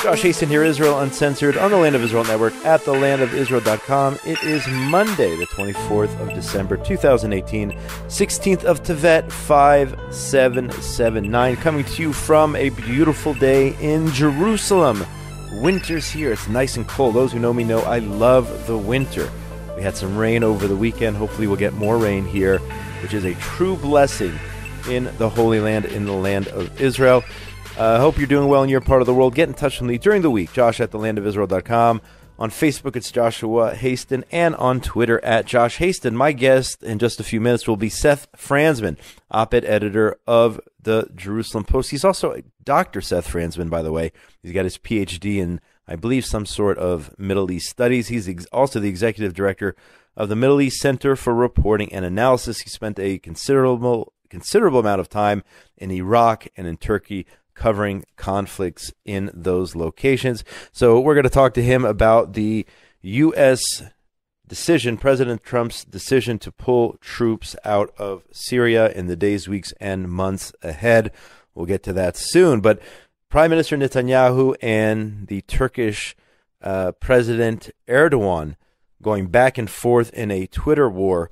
Josh Haston here, Israel Uncensored, on the Land of Israel Network at thelandofisrael.com. It is Monday, the 24th of December, 2018, 16th of Tevet, 5779, coming to you from a beautiful day in Jerusalem. Winter's here. It's nice and cold. Those who know me know I love the winter. We had some rain over the weekend. Hopefully we'll get more rain here, which is a true blessing in the Holy Land, in the land of Israel. I hope you're doing well in your part of the world. Get in touch with me during the week. Josh at thelandofisrael.com. On Facebook, it's Joshua Haston. And on Twitter, at Josh Haston. My guest in just a few minutes will be Seth Franzman, op-ed editor of the Jerusalem Post. He's also Dr. Seth Franzman, by the way. He's got his PhD in, I believe, some sort of Middle East studies. He's also the executive director of the Middle East Center for Reporting and Analysis. He spent a considerable amount of time in Iraq and in Turkey, covering conflicts in those locations. So we're going to talk to him about the U.S. decision, President Trump's decision to pull troops out of Syria in the days, weeks, and months ahead. We'll get to that soon. But Prime Minister Netanyahu and the Turkish President Erdogan going back and forth in a Twitter war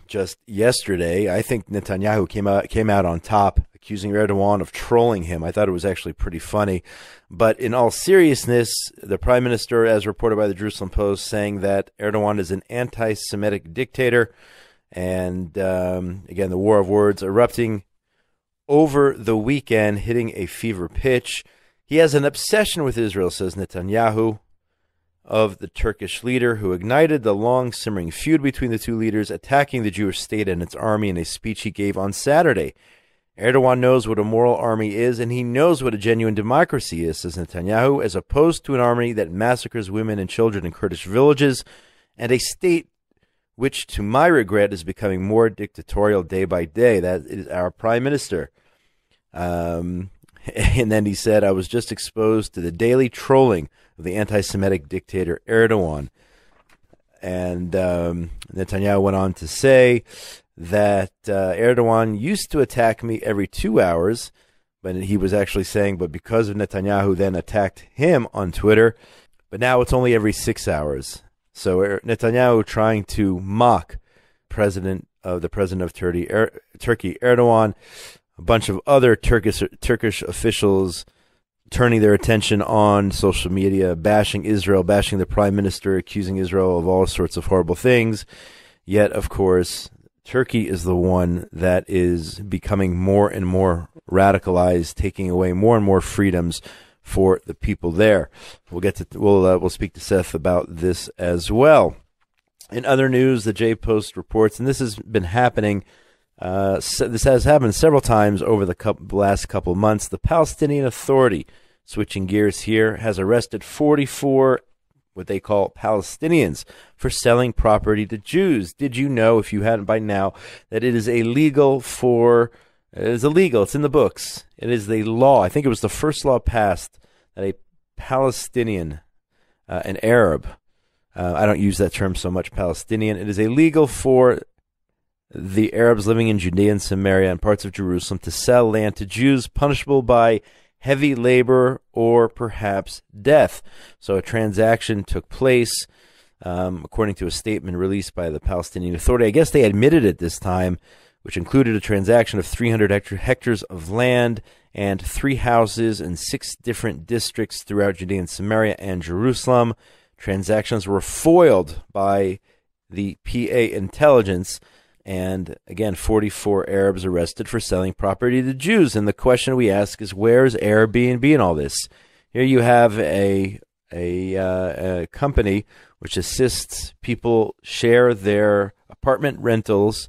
just yesterday. I think Netanyahu came out on top, accusing Erdogan of trolling him. I thought it was actually pretty funny. But in all seriousness, the Prime Minister, as reported by the Jerusalem Post, saying that Erdogan is an anti-Semitic dictator. And again, the war of words erupting over the weekend, hitting a fever pitch. He has an obsession with Israel, says Netanyahu, of the Turkish leader, who ignited the long simmering feud between the two leaders, attacking the Jewish state and its army in a speech he gave on Saturday. Erdogan knows what a moral army is, and he knows what a genuine democracy is, says Netanyahu, as opposed to an army that massacres women and children in Kurdish villages, and a state which, to my regret, is becoming more dictatorial day by day. That is our prime minister. And then he said, I was just exposed to the daily trolling of the anti-Semitic dictator Erdogan. And Netanyahu went on to say that Erdogan used to attack me every 2 hours, but he was actually saying, but because of Netanyahu then attacked him on Twitter, but now it's only every 6 hours. So Netanyahu trying to mock the president of Turkey, Erdogan, a bunch of other Turkish officials turning their attention on social media, bashing Israel, bashing the prime minister, accusing Israel of all sorts of horrible things. Yet, of course, Turkey is the one that is becoming more and more radicalized, taking away more and more freedoms for the people there. We'll speak to Seth about this as well. In other news, the J Post reports, and this has been happening. This has happened several times over the last couple of months. The Palestinian Authority, switching gears here, has arrested 44 what they call Palestinians for selling property to Jews. Did you know, if you hadn't by now, that it is illegal? It's in the books. It is the law. I think it was the first law passed that a Palestinian, an Arab, I don't use that term so much, Palestinian. It is illegal for the Arabs living in Judea and Samaria and parts of Jerusalem to sell land to Jews, punishable by heavy labor or perhaps death. So a transaction took place, according to a statement released by the Palestinian Authority. I guess they admitted it this time, which included a transaction of 300 hectares of land and 3 houses in 6 different districts throughout Judea and Samaria and Jerusalem. Transactions were foiled by the PA intelligence. And again, 44 Arabs arrested for selling property to Jews. And the question we ask is, where's Airbnb in all this? Here you have a company which assists people share their apartment rentals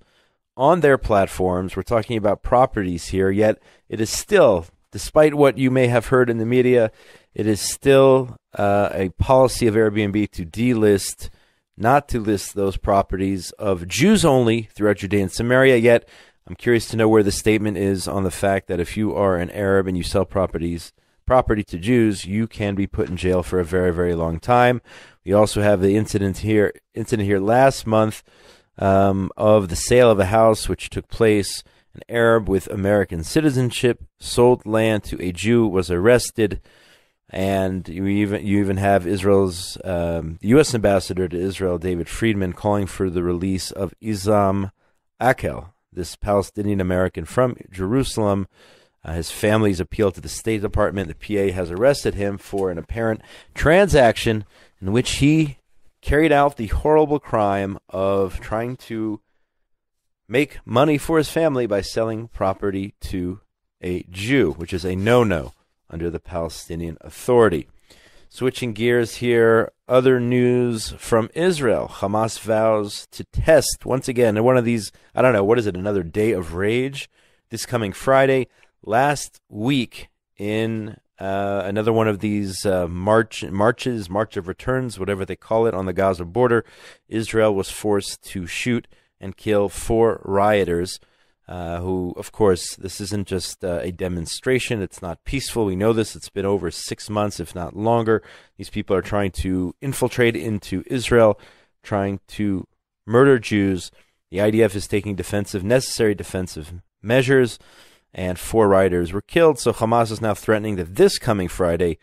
on their platforms. We're talking about properties here, yet it is still, despite what you may have heard in the media, it is still a policy of Airbnb to delist, not to list those properties of Jews only throughout Judea and Samaria. Yet I'm curious to know where the statement is on the fact that if you are an Arab and you sell property to Jews, you can be put in jail for a very, very long time. We also have the incident here last month of the sale of a house which took place. An Arab with American citizenship sold land to a Jew, was arrested And you even have Israel's U.S. ambassador to Israel, David Friedman, calling for the release of Isam Akel, this Palestinian American from Jerusalem. His family's appealed to the State Department. The PA has arrested him for an apparent transaction in which he carried out the horrible crime of trying to make money for his family by selling property to a Jew, which is a no-no under the Palestinian Authority. Switching gears here, other news from Israel. Hamas vows to test once again one of these, I don't know, what is it, another day of rage this coming Friday. Last week in another one of these march of returns, whatever they call it, on the Gaza border, Israel was forced to shoot and kill 4 rioters who, of course, this isn't just a demonstration. It's not peaceful. We know this. It's been over 6 months, if not longer. These people are trying to infiltrate into Israel, trying to murder Jews. The IDF is taking necessary defensive measures, and 4 rioters were killed. So Hamas is now threatening that this coming Friday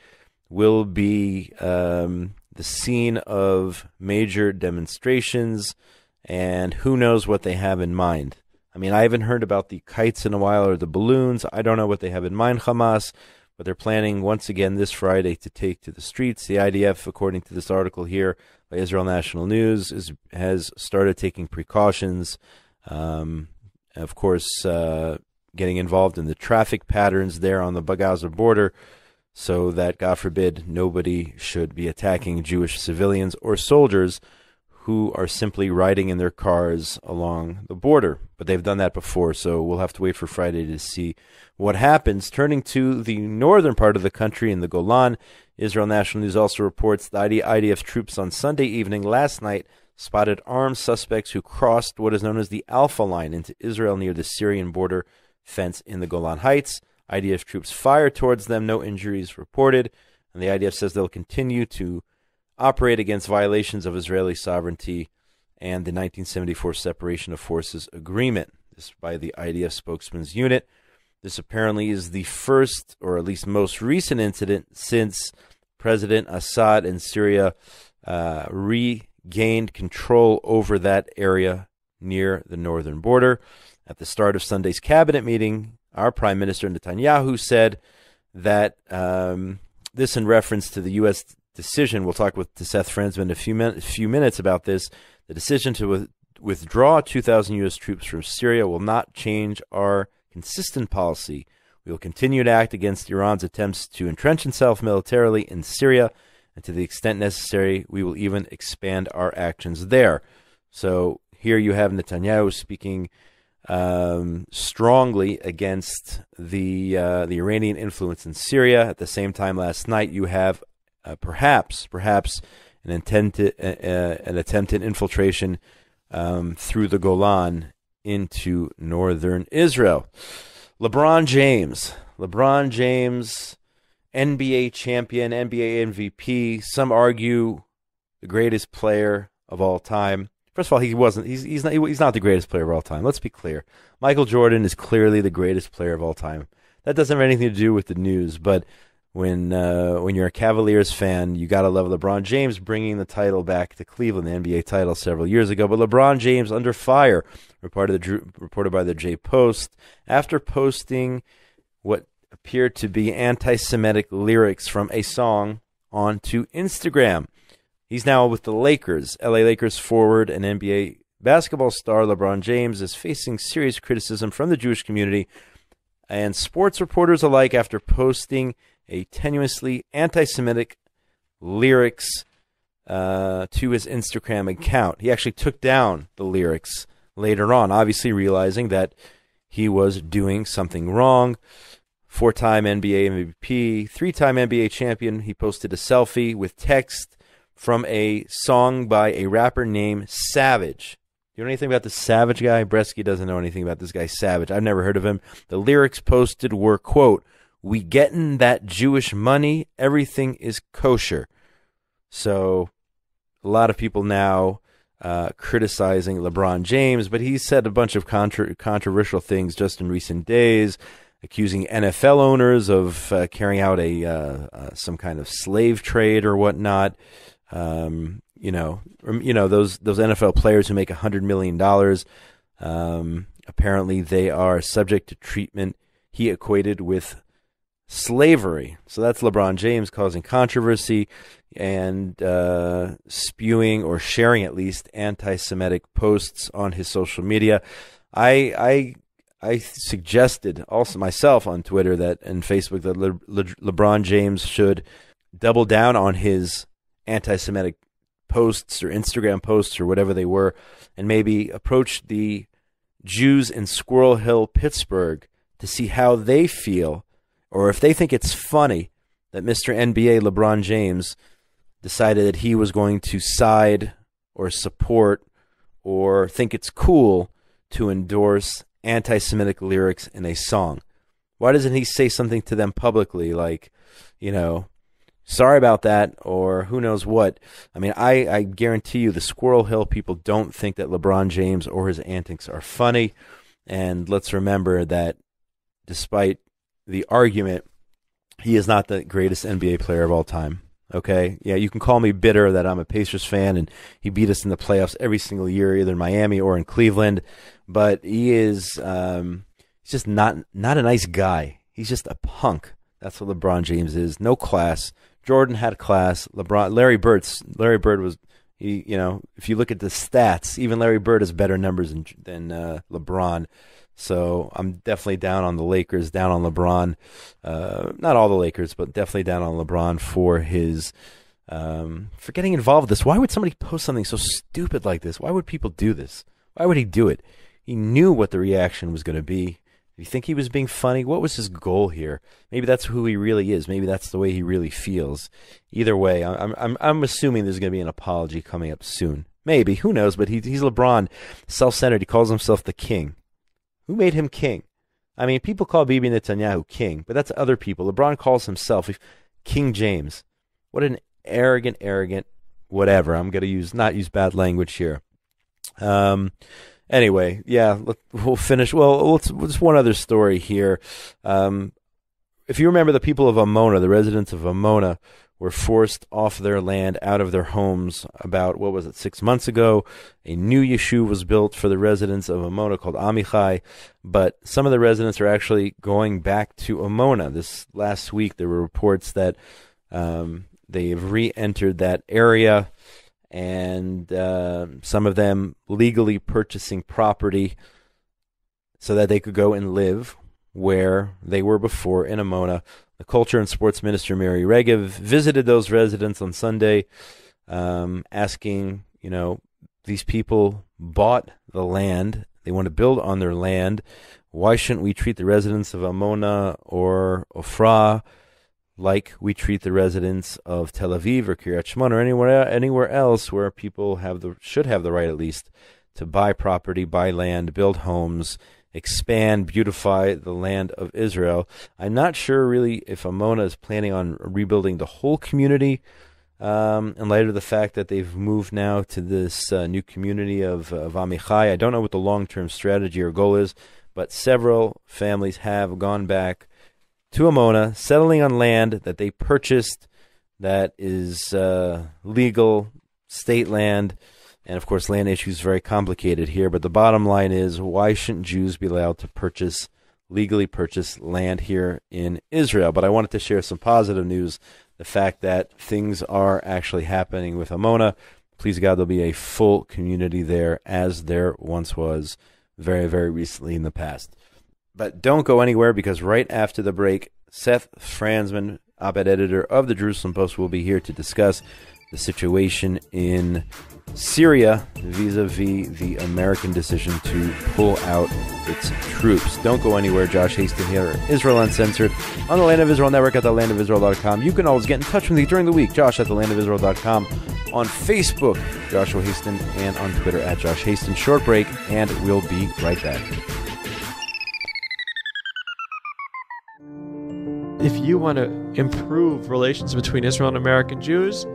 will be the scene of major demonstrations, and who knows what they have in mind. I mean, I haven't heard about the kites in a while or the balloons. I don't know what they have in mind, Hamas, but they're planning once again this Friday to take to the streets. The IDF, according to this article here by Israel National News, has started taking precautions. Of course, getting involved in the traffic patterns there on the Gaza border so that, God forbid, nobody should be attacking Jewish civilians or soldiers who are simply riding in their cars along the border. But they've done that before, so we'll have to wait for Friday to see what happens. Turning to the northern part of the country in the Golan, Israel National News also reports that IDF troops on Sunday evening last night spotted armed suspects who crossed what is known as the Alpha Line into Israel near the Syrian border fence in the Golan Heights. IDF troops fired towards them, no injuries reported, and the IDF says they'll continue to operate against violations of Israeli sovereignty and the 1974 Separation of Forces Agreement. This by the IDF spokesman's unit. This apparently is the first, or at least most recent incident since President Assad in Syria regained control over that area near the northern border. At the start of Sunday's cabinet meeting, our Prime Minister Netanyahu said that this in reference to the U.S. decision, we'll talk to Seth Franzman in a few minutes about this, the decision to withdraw 2,000 U.S. troops from Syria will not change our consistent policy. We will continue to act against Iran's attempts to entrench itself militarily in Syria, and to the extent necessary, we will even expand our actions there. So here you have Netanyahu speaking strongly against the Iranian influence in Syria. At the same time, last night you have perhaps an attempted infiltration through the Golan into northern Israel. LeBron James, NBA champion, NBA MVP. Some argue the greatest player of all time. First of all, he's not the greatest player of all time. Let's be clear. Michael Jordan is clearly the greatest player of all time. That doesn't have anything to do with the news, but when you're a Cavaliers fan, you gotta love LeBron James bringing the title back to Cleveland, the NBA title several years ago. But LeBron James under fire, reported by the J Post, after posting what appeared to be anti-Semitic lyrics from a song onto Instagram. He's now with the Lakers. LA Lakers forward and NBA basketball star LeBron James is facing serious criticism from the Jewish community and sports reporters alike after posting a tenuously anti-Semitic lyrics to his Instagram account. He actually took down the lyrics later on, obviously realizing that he was doing something wrong. 4-time NBA MVP, 3-time NBA champion. He posted a selfie with text from a song by a rapper named Savage. You know anything about the Savage guy? Bresky doesn't know anything about this guy Savage. I've never heard of him. The lyrics posted were, quote, "We gettin' that Jewish money, everything is kosher." So a lot of people now criticizing LeBron James, but he said a bunch of controversial things just in recent days. accusing NFL owners of carrying out some kind of slave trade or whatnot. Those NFL players who make $100 million. Apparently, they are subject to treatment he equated with slavery. So that's LeBron James causing controversy and spewing or sharing at least anti-Semitic posts on his social media. I suggested also myself on Twitter and Facebook that LeBron James should double down on his anti-Semitic posts or Instagram posts or whatever they were, and maybe approach the Jews in Squirrel Hill, Pittsburgh, to see how they feel, or if they think it's funny that Mr. NBA LeBron James decided that he was going to side or support or think it's cool to endorse anti-Semitic lyrics in a song. Why doesn't he say something to them publicly, like, sorry about that, or who knows what? I mean, I guarantee you the Squirrel Hill people don't think that LeBron James or his antics are funny. And let's remember that despite the argument, he is not the greatest NBA player of all time. Okay? Yeah, you can call me bitter that I'm a Pacers fan and he beat us in the playoffs every single year, either in Miami or in Cleveland. But he is he's just not a nice guy. He's just a punk. That's what LeBron James is. No class. Jordan had class. Larry Bird was, if you look at the stats, even Larry Bird has better numbers than LeBron. So I'm definitely down on the Lakers, down on LeBron. Not all the Lakers, but definitely down on LeBron for his for getting involved with this. Why would somebody post something so stupid like this? Why would people do this? Why would he do it? He knew what the reaction was going to be. Do you think he was being funny? What was his goal here? Maybe that's who he really is. Maybe that's the way he really feels. Either way, I'm assuming there's going to be an apology coming up soon. Maybe, who knows? But he's LeBron, self-centered. He calls himself the king. Who made him king? I mean, people call Bibi Netanyahu king, but that's other people. LeBron calls himself King James. What an arrogant, whatever. I'm going to not use bad language here. Anyway, yeah, we'll finish. Well, just one other story here. If you remember, the people of Amona, the residents of Amona, were forced off their land, out of their homes about, 6 months ago. A new yeshuv was built for the residents of Amona called Amichai, but some of the residents are actually going back to Amona. This last week, there were reports that they have re-entered that area, and some of them legally purchasing property so that they could go and live where they were before in Amona. The Culture and Sports Minister Mary Regev visited those residents on Sunday, asking, these people bought the land. They want to build on their land. Why shouldn't we treat the residents of Amona or Ofra like we treat the residents of Tel Aviv or Kiryat Shimon or anywhere else where people should have the right, at least, to buy property, buy land, build homes, expand, beautify the land of Israel. I'm not sure really if Amona is planning on rebuilding the whole community in light of the fact that they've moved now to this new community of Amichai. I don't know what the long-term strategy or goal is, but several families have gone back to Amona, settling on land that they purchased that is legal, state land. And, of course, land issues very complicated here. But the bottom line is, why shouldn't Jews be allowed to legally purchase land here in Israel? But I wanted to share some positive news, the fact that things are actually happening with Amona. Please God, there'll be a full community there, as there once was very, very recently in the past. But don't go anywhere, because right after the break, Seth Franzman, op-ed editor of the Jerusalem Post, will be here to discuss the situation in Syria vis-a-vis the American decision to pull out its troops. Don't go anywhere. Josh Hastings here, Israel Uncensored, on the Land of Israel Network at thelandofisrael.com. You can always get in touch with me during the week, Josh at thelandofisrael.com, on Facebook, Joshua Hastings, and on Twitter at Josh Hastings. Short break, and we'll be right back. If you want to improve relations between Israel and American Jews,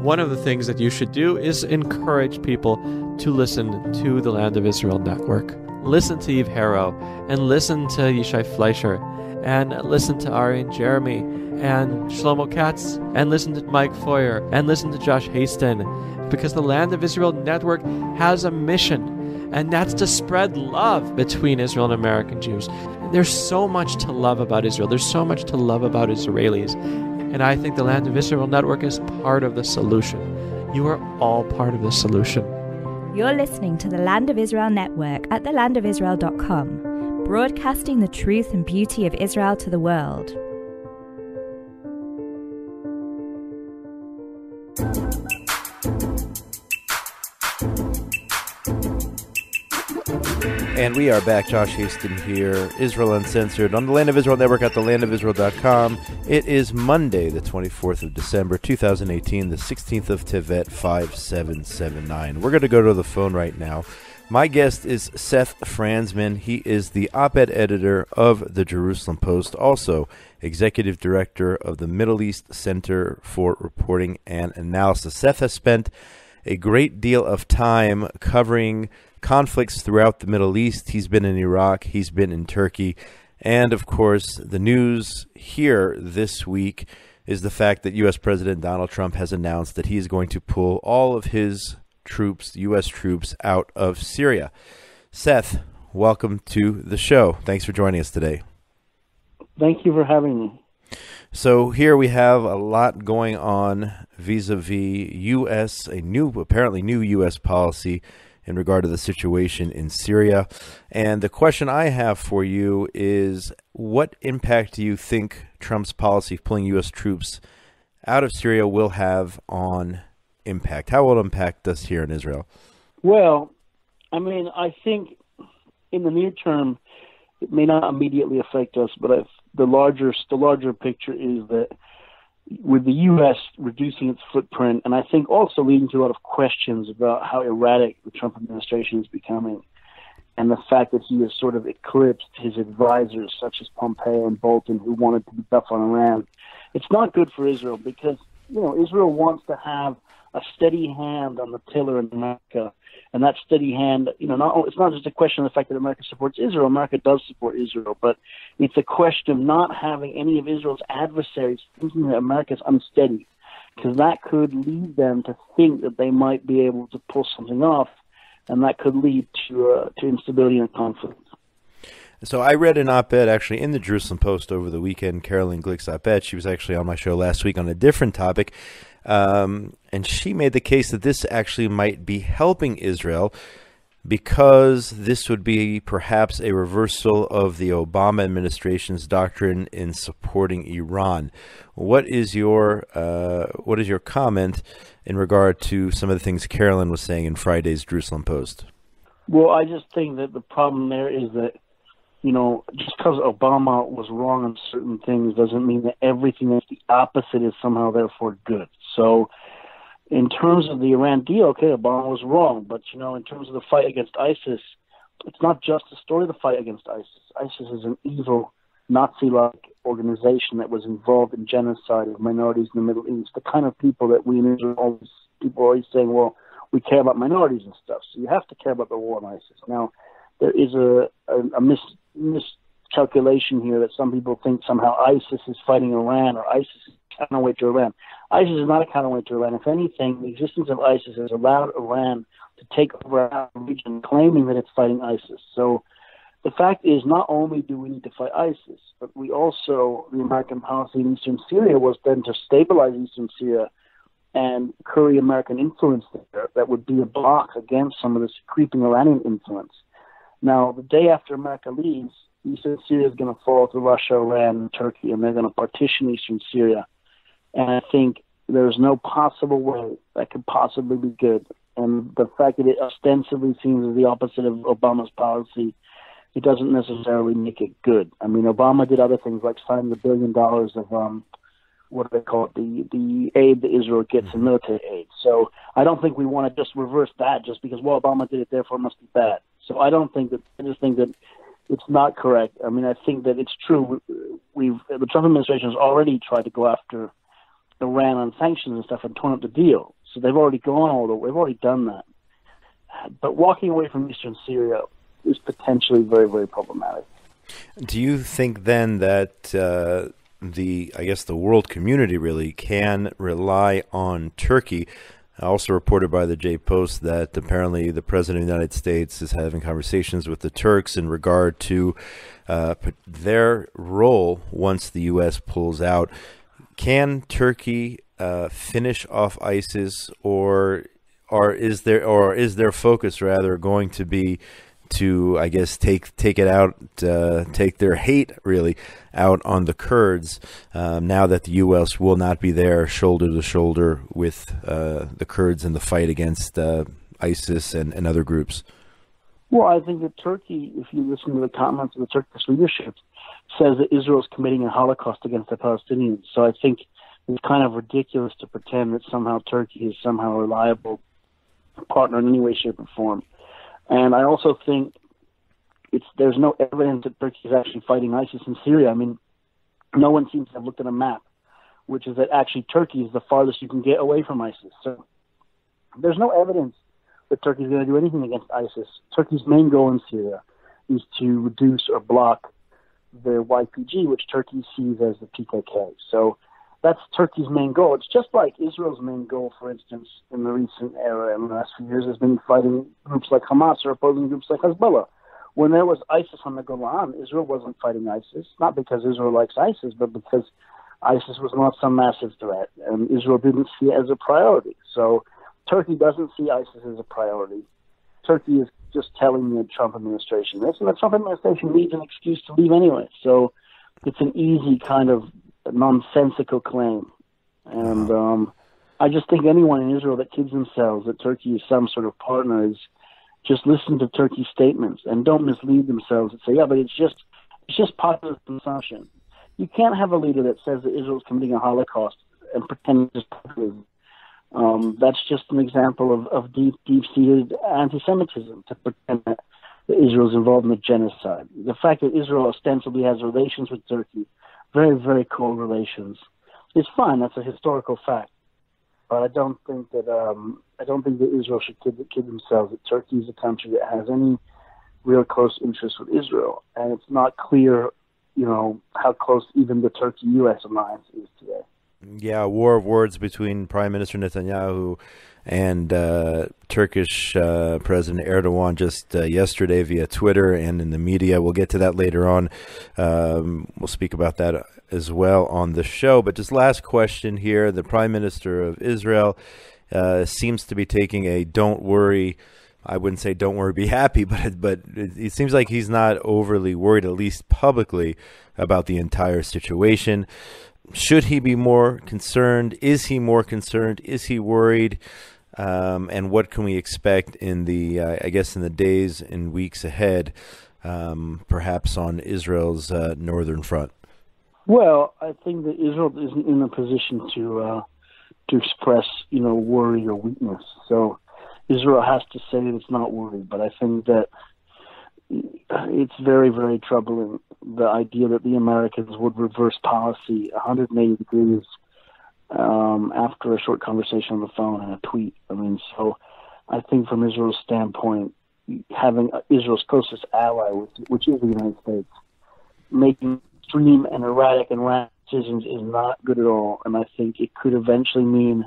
one of the things that you should do is encourage people to listen to the Land of Israel Network. Listen to Yves Harrow and listen to Yishai Fleischer and listen to Ari and Jeremy and Shlomo Katz and listen to Mike Foyer and listen to Josh Haston, because the Land of Israel Network has a mission, and that's to spread love between Israel and American Jews. There's so much to love about Israel. There's so much to love about Israelis. And I think the Land of Israel Network is part of the solution. You are all part of the solution. You're listening to the Land of Israel Network at thelandofisrael.com, broadcasting the truth and beauty of Israel to the world. And we are back. Josh Haston here, Israel Uncensored, on the Land of Israel Network at thelandofisrael.com. It is Monday, the 24th of December, 2018, the 16th of Tevet, 5779. We're going to go to the phone right now. My guest is Seth Franzman. He is the op-ed editor of the Jerusalem Post, also executive director of the Middle East Center for Reporting and Analysis. Seth has spent a great deal of time covering conflicts throughout the Middle East. He's been in Iraq, he's been in Turkey, and of course the news here this week is the fact that U.S. President Donald Trump has announced that he is going to pull all of his troops, U.S. troops, out of Syria. Seth, welcome to the show. Thanks for joining us today. Thank you for having me. So here we have a lot going on vis-a-vis U.S., apparently new U.S. policy in regard to the situation in Syria. And the question I have for you is, what impact do you think Trump's policy of pulling U.S. troops out of Syria will have on impact? How will it impact us here in Israel? Well, I mean, I think in the near term, it may not immediately affect us, but the larger picture is that with the U.S. reducing its footprint, and I think also leading to a lot of questions about how erratic the Trump administration is becoming, and the fact that he has sort of eclipsed his advisors, such as Pompeo and Bolton, who wanted to be tough on Iran. It's not good for Israel because, Israel wants to have a steady hand on the tiller in America. And that steady hand, it's not just a question of the fact that America supports Israel. America does support Israel, but it's a question of not having any of Israel's adversaries thinking that America is unsteady, because that could lead them to think that they might be able to pull something off, and that could lead to instability and conflict. So I read an op-ed actually in the Jerusalem Post over the weekend, Carolyn Glick's op-ed. She was actually on my show last week on a different topic. And she made the case that this actually might be helping Israel because this would be perhaps a reversal of the Obama administration's doctrine in supporting Iran. What is your comment in regard to some of the things Carolyn was saying in Friday's Jerusalem Post? Well, I just think that the problem there is that, just because Obama was wrong on certain things doesn't mean that everything that's the opposite is somehow therefore good. So in terms of the Iran deal, okay, Obama was wrong. But, in terms of the fight against ISIS, it's not just the story of the fight against ISIS. ISIS is an evil Nazi-like organization that was involved in genocide of minorities in the Middle East, the kind of people that we in Israel people are always saying, well, we care about minorities and stuff. So you have to care about the war on ISIS. Now, there is a miscalculation here that some people think somehow ISIS is fighting Iran or ISIS is counterweight to Iran. ISIS is not a counterweight to Iran. If anything, the existence of ISIS has allowed Iran to take over our region, claiming that it's fighting ISIS. So the fact is, not only do we need to fight ISIS, but we also, the American policy in eastern Syria was then to stabilize eastern Syria and curry American influence there. That would be a block against some of this creeping Iranian influence. Now, the day after America leaves, eastern Syria is going to fall to Russia, Iran, and Turkey, and they're going to partition eastern Syria. And I think there's no possible way that could possibly be good. And the fact that it ostensibly seems the opposite of Obama's policy, it doesn't necessarily make it good. I mean, Obama did other things like sign the $1 billion of, what do they call it, the aid that Israel gets in military aid. So I don't think we want to just reverse that just because, well, Obama did it, therefore it must be bad. So I just think that it's not correct. I mean, I think that it's true. The Trump administration has already tried to go after Iran on sanctions and stuff and torn up the deal. So they've already we've already done that. But walking away from eastern Syria is potentially very, very problematic. Do you think then that the world community really can rely on Turkey? Also reported by the J Post that apparently the President of the United States is having conversations with the Turks in regard to their role once the U.S. pulls out. Can Turkey finish off ISIS, or is their focus rather going to be to, I guess, take it out, take their hate really out on the Kurds, now that the U.S. will not be there shoulder to shoulder with the Kurds in the fight against ISIS and other groups? Well, I think that Turkey, if you listen to the comments of the Turkish leadership, says that Israel is committing a Holocaust against the Palestinians. So I think it's kind of ridiculous to pretend that somehow Turkey is somehow a reliable partner in any way, shape, or form. And I also think there's no evidence that Turkey is actually fighting ISIS in Syria. I mean, no one seems to have looked at a map, which is that actually Turkey is the farthest you can get away from ISIS. So there's no evidence that Turkey is going to do anything against ISIS. Turkey's main goal in Syria is to reduce or block the YPG, which Turkey sees as the PKK. So that's Turkey's main goal. It's just like Israel's main goal, for instance, in the recent era, in the last few years, has been fighting groups like Hamas or opposing groups like Hezbollah. When there was ISIS on the Golan, Israel wasn't fighting ISIS, not because Israel likes ISIS, but because ISIS was not some massive threat, and Israel didn't see it as a priority. So Turkey doesn't see ISIS as a priority. Turkey is just telling the Trump administration this, and the Trump administration needs an excuse to leave anyway. So it's an easy kind of nonsensical claim. And I just think anyone in Israel that kids themselves that Turkey is some sort of partner is just listen to Turkey's statements and don't mislead themselves and say, yeah, but it's just popular consumption. You can't have a leader that says that Israel is committing a Holocaust and pretend it's populism. That's just an example of deep-seated anti-Semitism, to pretend that Israel is involved in a genocide. The fact that Israel ostensibly has relations with Turkey, very, very cold relations, is fine. That's a historical fact. But I don't think that Israel should kid themselves that Turkey is a country that has any real close interest with Israel, and it's not clear, how close even the Turkey-U.S. alliance is today. Yeah, a war of words between Prime Minister Netanyahu and Turkish President Erdogan just yesterday via Twitter and in the media. We'll get to that later on. We'll speak about that as well on the show. But just last question here. The Prime Minister of Israel seems to be taking a don't worry, I wouldn't say don't worry, be happy, but it seems like he's not overly worried, at least publicly, about the entire situation. Should he be more concerned? Is he more concerned? Is he worried? And what can we expect in the, in the days and weeks ahead, perhaps on Israel's northern front? Well, I think that Israel isn't in a position to express, worry or weakness. So Israel has to say that it's not worried. But I think that it's very, very troubling, the idea that the Americans would reverse policy 180 degrees after a short conversation on the phone and a tweet. So I think from Israel's standpoint, having Israel's closest ally, which is the United States, making extreme and erratic and rash decisions is not good at all. And I think it could eventually mean,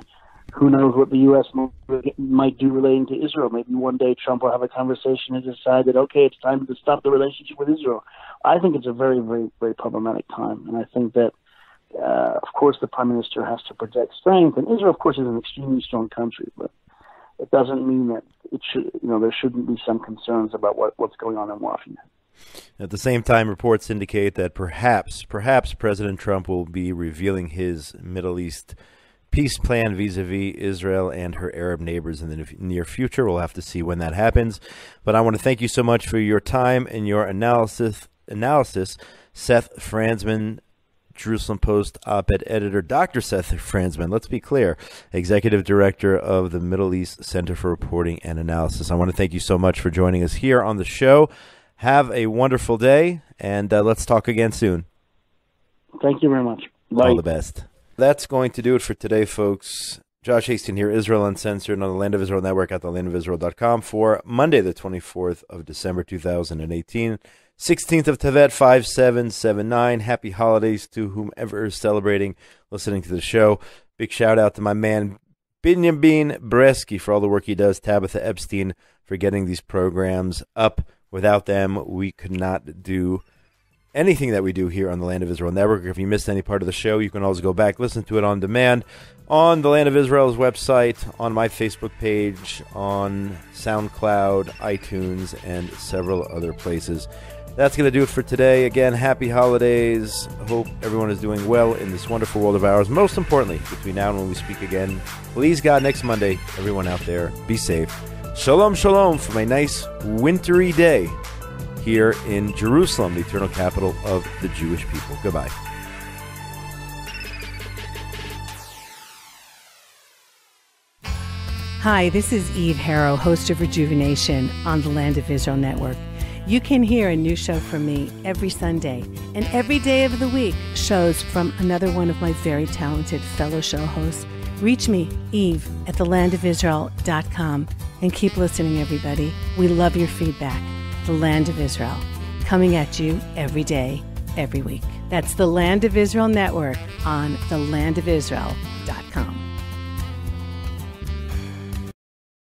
who knows what the U.S. might do relating to Israel. Maybe one day Trump will have a conversation and decide that, okay, it's time to stop the relationship with Israel. I think it's a very, very, very problematic time. And I think that, of course, the Prime Minister has to project strength. And Israel, of course, is an extremely strong country. But it doesn't mean that it should, there shouldn't be some concerns about what's going on in Washington. At the same time, reports indicate that perhaps President Trump will be revealing his Middle East peace plan vis-a-vis Israel and her Arab neighbors in the near future. We'll have to see when that happens. But I want to thank you so much for your time and your analysis. Seth Franzman, Jerusalem Post op-ed editor, Dr. Seth Franzman, let's be clear, Executive Director of the Middle East Center for Reporting and Analysis. I want to thank you so much for joining us here on the show. Have a wonderful day, and let's talk again soon. Thank you very much. Bye. All the best. That's going to do it for today, folks. Josh Haston here, Israel Uncensored on the Land of Israel Network at thelandofisrael.com for Monday, the 24th of December, 2018. 16th of Tevet 5779. Happy holidays to whomever is celebrating, listening to the show. Big shout out to my man Binyamin Bresky for all the work he does. Tabitha Epstein for getting these programs up. Without them, we could not do anything that we do here on the Land of Israel Network. If you missed any part of the show, you can always go back, listen to it on demand on the Land of Israel's website, on my Facebook page, on SoundCloud, iTunes, and several other places. That's going to do it for today. Again, happy holidays. Hope everyone is doing well in this wonderful world of ours. Most importantly, between now and when we speak again, please God, next Monday, everyone out there, be safe. Shalom, shalom from a nice wintry day here in Jerusalem, the eternal capital of the Jewish people. Goodbye. Hi, this is Eve Harrow, host of Rejuvenation on the Land of Israel Network. You can hear a new show from me every Sunday, and every day of the week, shows from another one of my very talented fellow show hosts. Reach me, Eve, at thelandofisrael.com, and keep listening, everybody. We love your feedback. The Land of Israel, coming at you every day, every week. That's the Land of Israel Network on thelandofisrael.com.